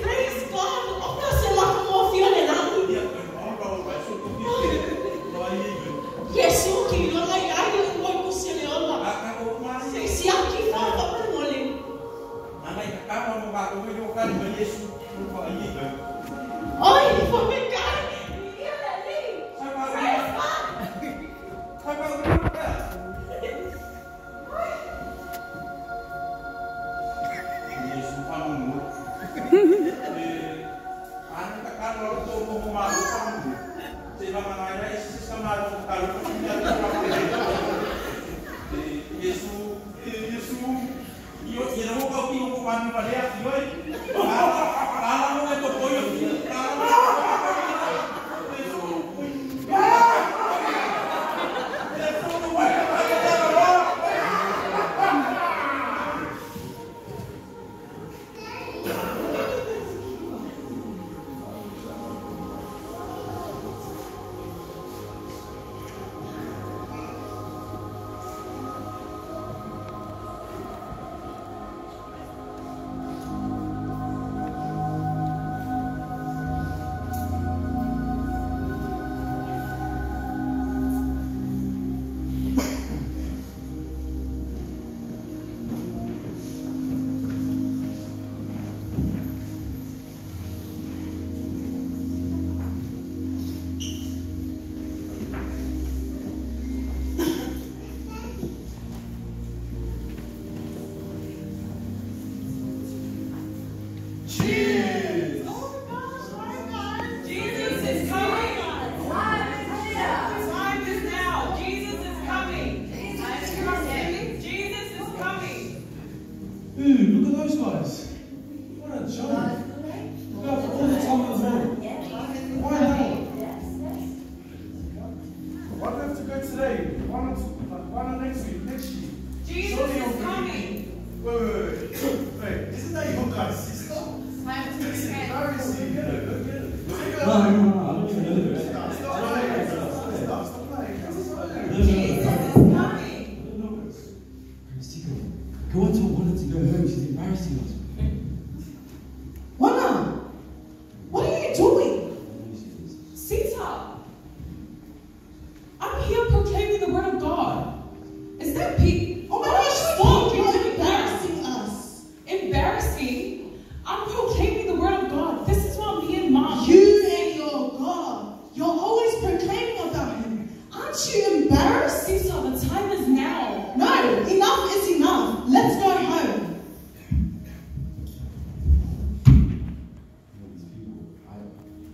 Praise God. Oka sema kama fione langu. Yesu kiliona yale kwa kusielewa. Sisi akifanya pole. Oi, for me God. Look at those guys. What a joke. Look out for all the time in the world. Why now? Why do we have to go today? Why not next week? Next year? Jesus is coming. Wait. Isn't that your guy's sister? Time to Get it. repent. No. I don't even know this. Stop playing. Jesus is coming. Kawanto wanted to go home. She's embarrassing us. Wana, what are you doing? Sita, I'm here proclaiming the word of God. Is that Pete? Oh my gosh, stop! You're embarrassing us. Embarrassing? I'm proclaiming the word of God. This is what me and Mom. You and your God. You're always proclaiming about him. Aren't you embarrassed? Sita, the time is now. No, enough is enough. Let's go home.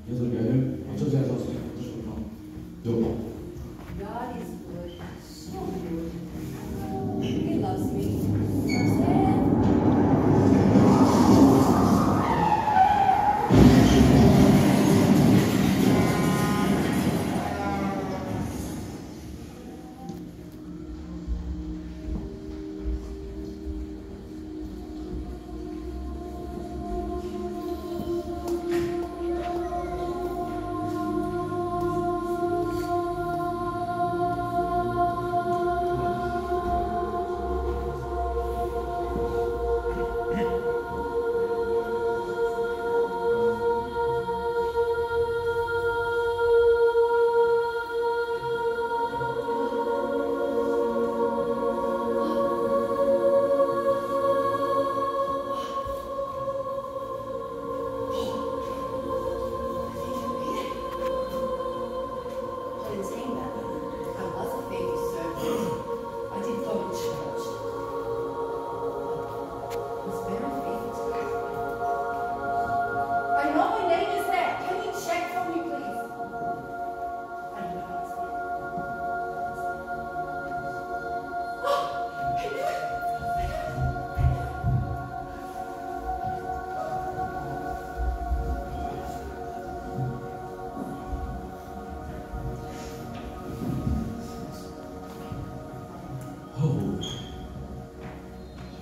You guys want to go home? I'll tell you guys also. Go. God is good, so good. He loves me.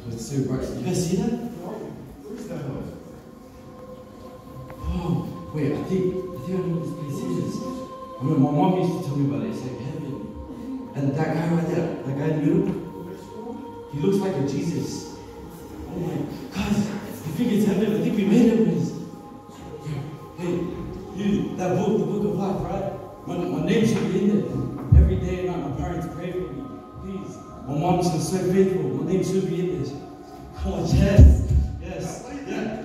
It's so bright. You guys see that? Where's that one? Oh, wait, I think I know what this place is. I mean, my mom used to tell me about it. It's like heaven. And that guy right there, that guy in the middle, he looks like a Jesus. think it's heaven. I think we made it, Prince. Hey, you, that book, the book of life, right? My name should be in there. Every day night, my parents pray for me. Please. My mom's been so faithful. My name should be in this. Come on, yes. Yes. Yeah.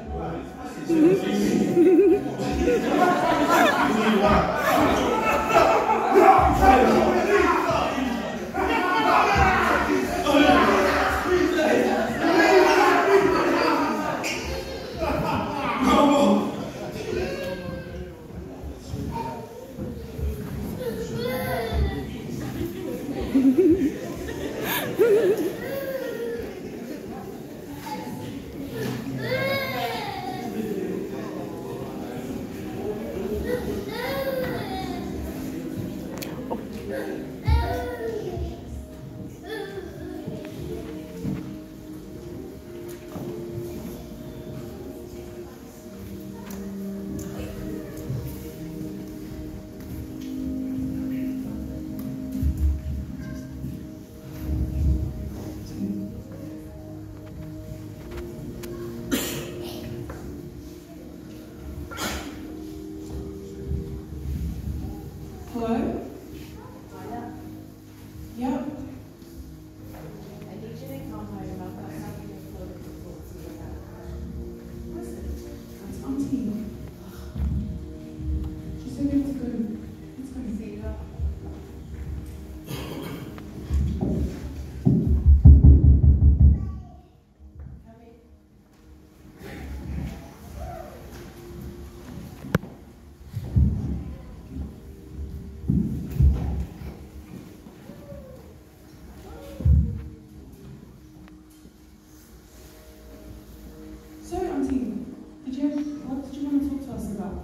Hello? Yep. I need you to come home. I've got something important to talk to you about. What is it? That's Auntie. She said we have to go. Let's go. See you. Come in. So, Auntie, what did you want to talk to us about?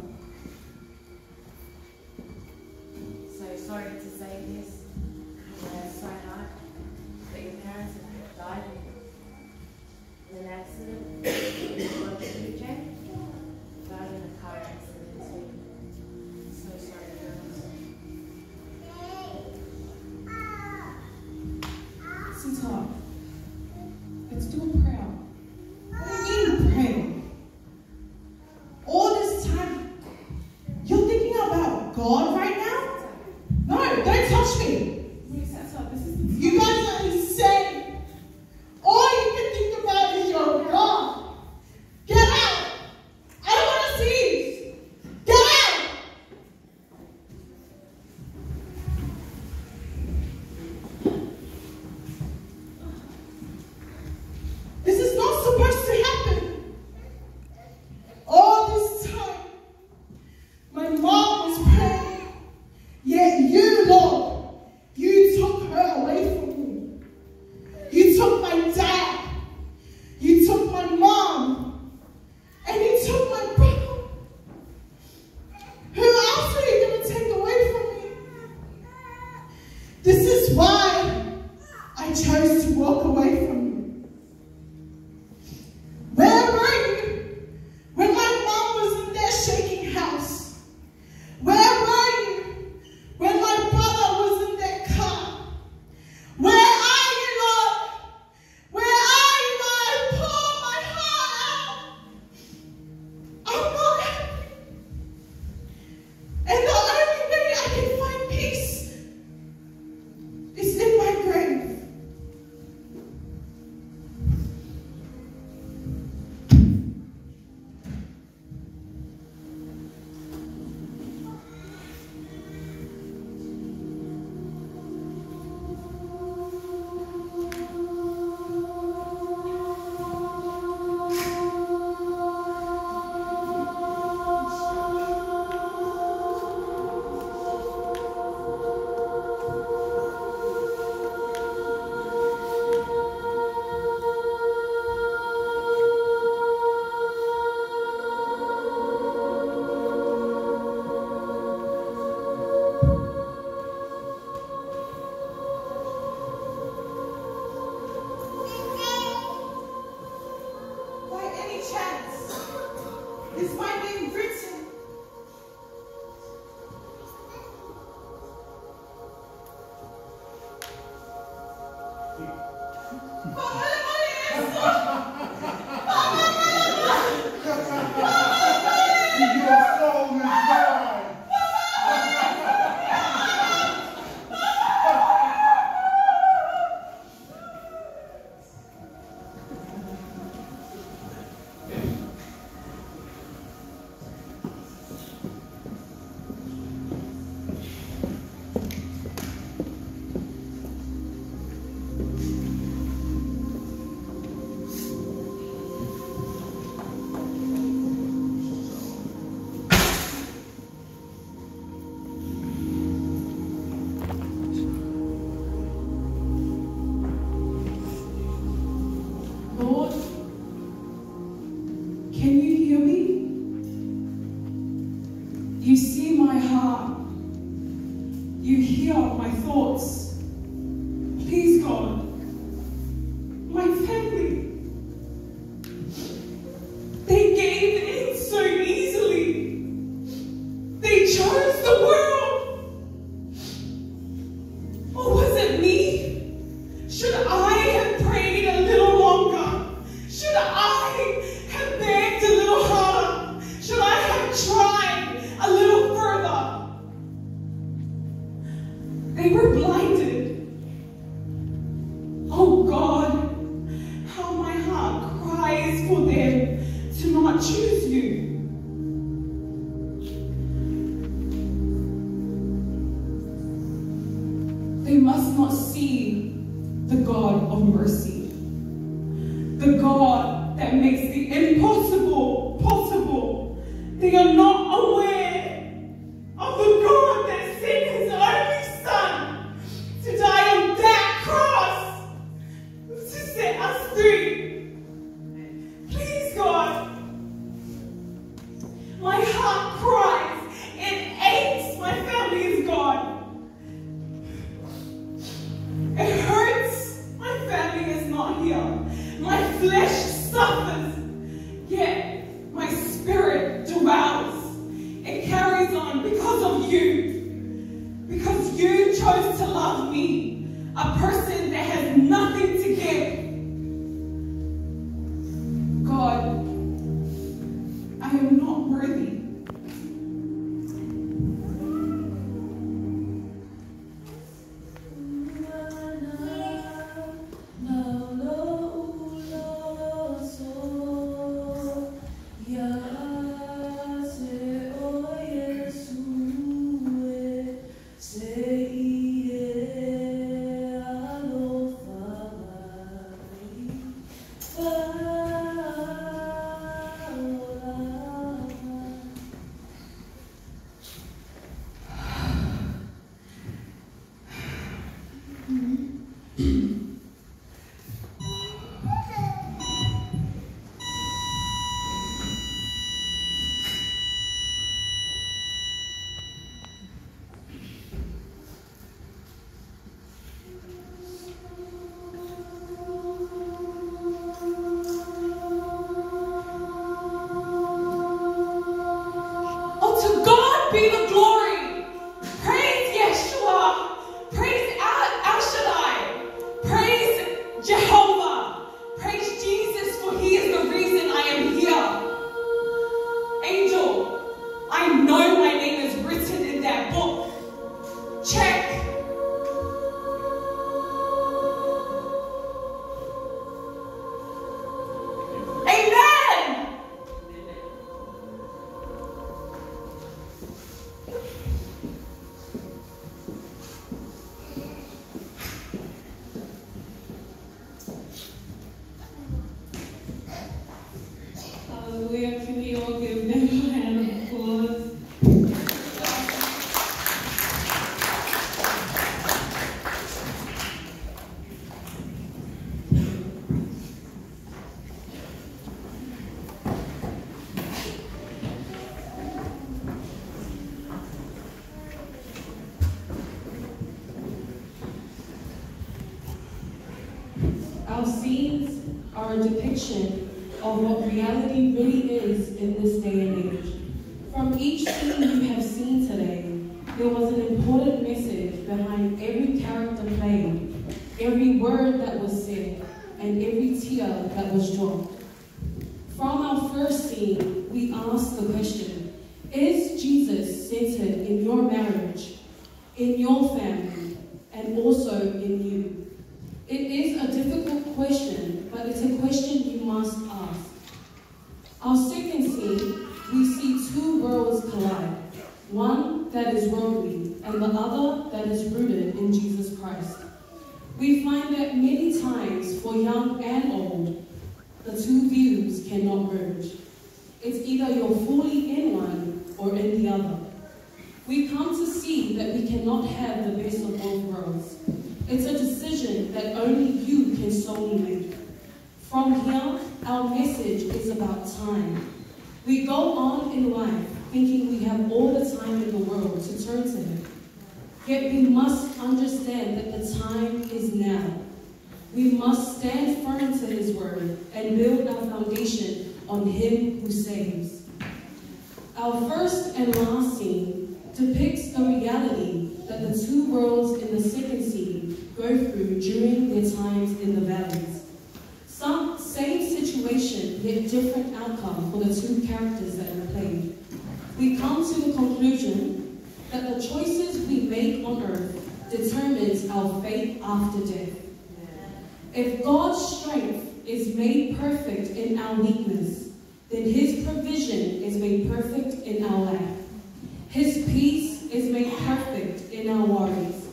So sorry to say this. We're so hard. But your parents have died in an accident. Died in a car accident this week. So sorry, girls. Sweetheart, let's do a prayer. What do you mean pray? All this time, you're thinking about God right now? No, don't touch me. You guys are insane. All you can think about is your God. Get out. I don't want to see you. Get out. This is not supposed to happen. All this time, my mom was praying, yet you, Lord, you took her away from me. You took my dad, you took my mom, and you took my brother. Who else are you going to take away from me? This is why I chose to walk away from you. Where were you when my mom was in their shaking house? Where were you when my brother was in their car? Where are you, Lord? Where are you, Lord? I pour my heart out. I'm not happy. And the only way I can find peace is in my grave. By any chance, is my name written? Papá, wise for them to not choose you. They must not see the God of mercy, the God that makes the impossible possible. They are not aware of the God that sent his only Son to die on that cross to set us free. Please, God, my heart cries, it aches, my family is gone. It hurts, my family is not here. My flesh suffers, yet my spirit dwells. It carries on because of you. Because you chose to love me, a person that has nothing to give. God, I am not worthy. Be the glory. Praise Yeshua. Praise El Shaddai. Praise Jehovah. Praise Jesus, for he is the reason I am here. Angel, I know my name is written in that book. Check. Hallelujah. Can we all give them a hand of applause? Our scenes are a depiction of what reality really is in this day and age. From each scene you have seen today, there was an important message behind every character played, every word that was said, and every tear that was dropped. From our first scene, we asked the question, is Jesus centered in your marriage, in your family, and also in you? It is a difficult question, but it's a question you must ask. Our second scene, we see two worlds collide. One that is worldly, and the other that is rooted in Jesus Christ. We find that many times, for young and old, the two views cannot merge. It's either you're fully in one or in the other. We come to see that we cannot have the best of both worlds. It's a decision that only you can solely make. From here, our message is about time. We go on in life thinking we have all the time in the world to turn to Him. Yet we must understand that the time is now. We must stand firm to His word and build our foundation on Him who saves. Our first and last scene depicts the reality that the two worlds in the second scene go through during their times in the valleys. Same situation, yet different outcome for the two characters that are played. We come to the conclusion that the choices we make on earth determines our fate after death. If God's strength is made perfect in our weakness, then his provision is made perfect in our lack. His peace is made perfect in our worries.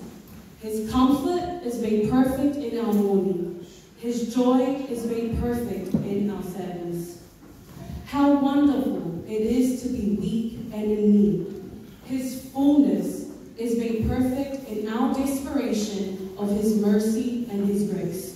His comfort is made perfect in our mourning. His joy is made perfect in our sadness. How wonderful it is to be weak and in need. His fullness is made perfect in our desperation of his mercy and his grace.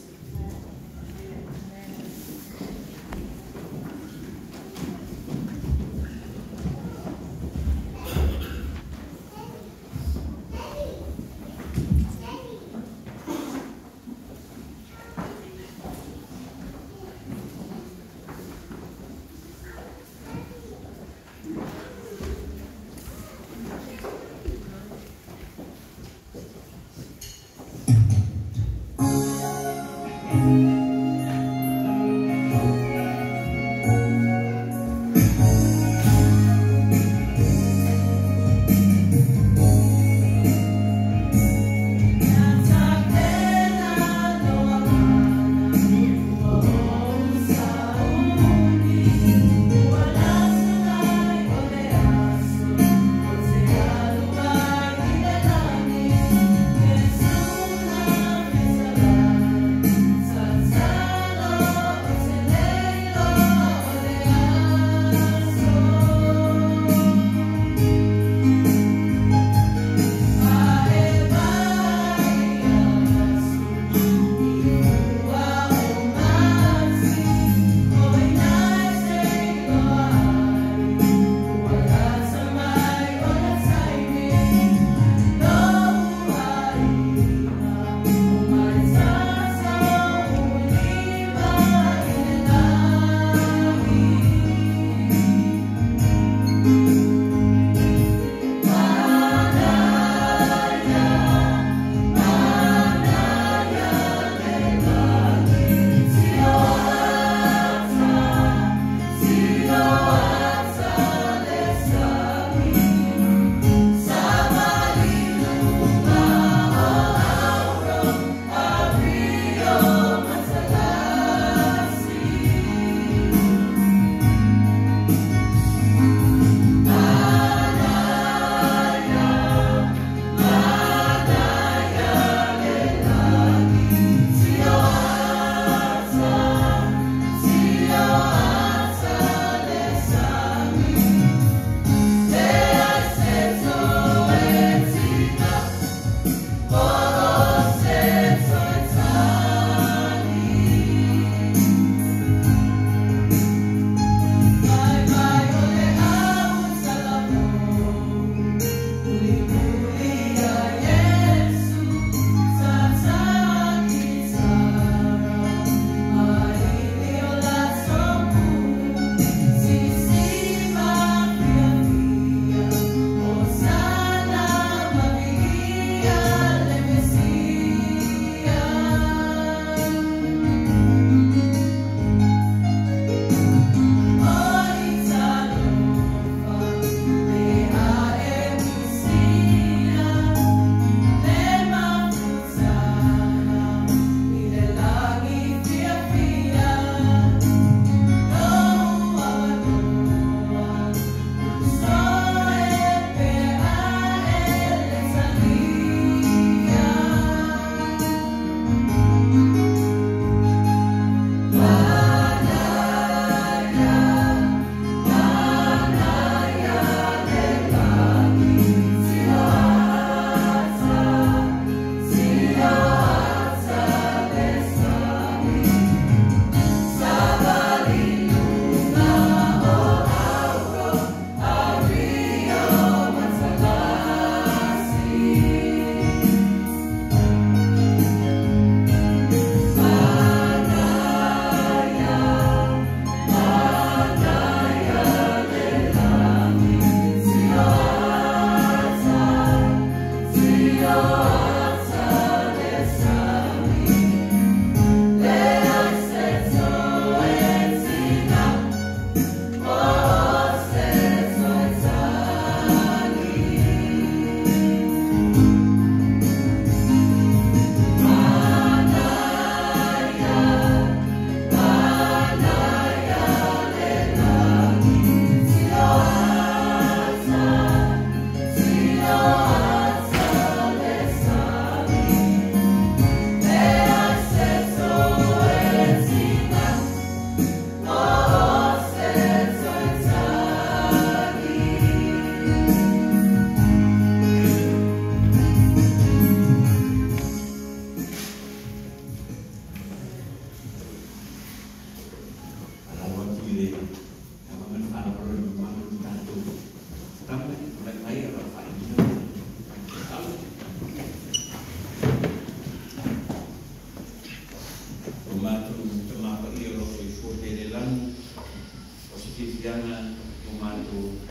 Jangan membantu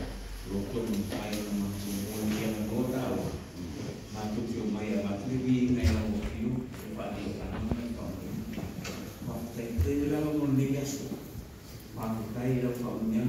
rukun saya membantu yang tahu bantu film maya bantu lebih naya waktu cepat di kanan waktu itu dalam menulis bantu saya dalam filmnya